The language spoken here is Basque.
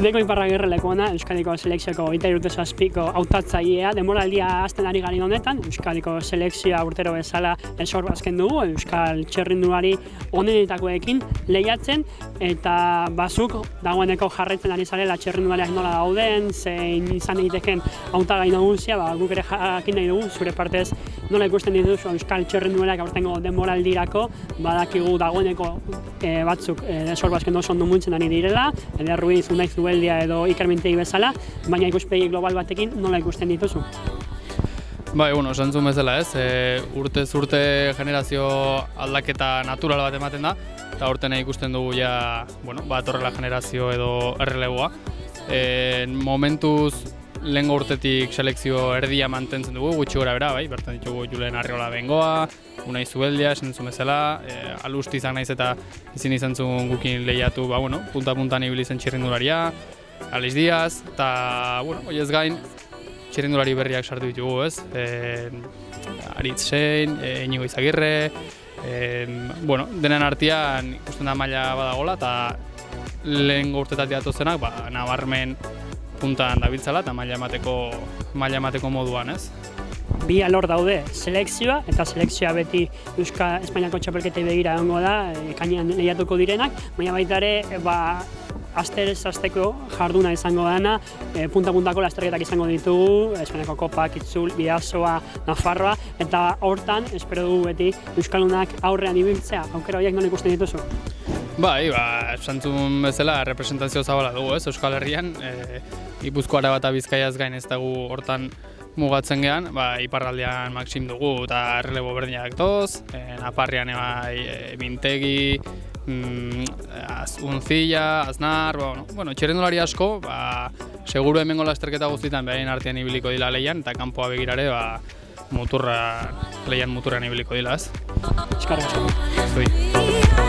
Eneko Iparragirre lekuona, Euskadiko selekzioko 23 hautatzailea, denboraldia hasten ari gari honetan, Euskadiko selekzioa urtero bezala esor bazken dugu, Euskal txirrindulari onenetakoekin lehiatzen, eta bazuk dagoeneko jarraitzen ari zarela txirrindulariak nola dauden, zein izan egiteken hautagai nagusia, guk ere jakin nahi dugu, zure partez nola ikusten dituzu Euskal txirrindulariak aurtengo denboraldirako, badakigu dagoeneko batzuk esor bazken oso ondo muntzen ari direla, Eder Ruiz, Unai Zubeldia edo Iker Mintegi bezala, baina ikuspegi global batekin nola ikusten dituzu? Bai, esantzun bezala ez, urtez urte generazio aldaketa natural bat ematen da, eta urtena ikusten dugu ja, horrela generazio edo erreleboa. Momentuz, lehengo urtetik selekzio erdia mantentzen dugu, gutxi gora bera, bai, bertan ditugu Julen Arriola Bengoa, Unai Zubeldia, esan bezala, Alusti izan naiz eta ezin izan zuen gukin lehiatu, punta-puntan ibili zen txirrindularia, Alex Diaz, eta, hoiez gain, txirrindulari berriak sartu ditugu, ez? Aritz Sein, Inigo Izagirre, denen artean ikusten da maila badagola, eta lehengo urtetatik datozenak, nabarmen puntan dabiltzala eta maila emateko moduan, ez? Bi alor daude, selekzioa, eta selekzioa beti Espainiako txapelketei begira egongo da, ekainean lehiatuko direnak, baina baita ere, asteko jarduna izango dena, punta-puntako lasterketak izango ditugu, Espainiako Kopak, Itzul, Bidasoa, Nafarroa, eta hortan, espero dugu beti, Euskalunak aurrean ibiltzea, aukera horiek nola ikusten dituzu? Bai, esantzun bezala representazio zabala dugu, ez, Euskal Herrian, Gipuzkoara bat Bizkaiaz gain ez dugu hortan mugatzen gehan, iparraldean Maxim dugu eta errelebo berdinak doz, Nafarrian Mintegi, Unzilla, Aznar, txirrindulari asko, seguru hemengo lasterketa guztietan behaien artean ibiliko dila lehian, eta kanpoa begirare lehian muturran ibiliko dila, ez? Eskarrik asko.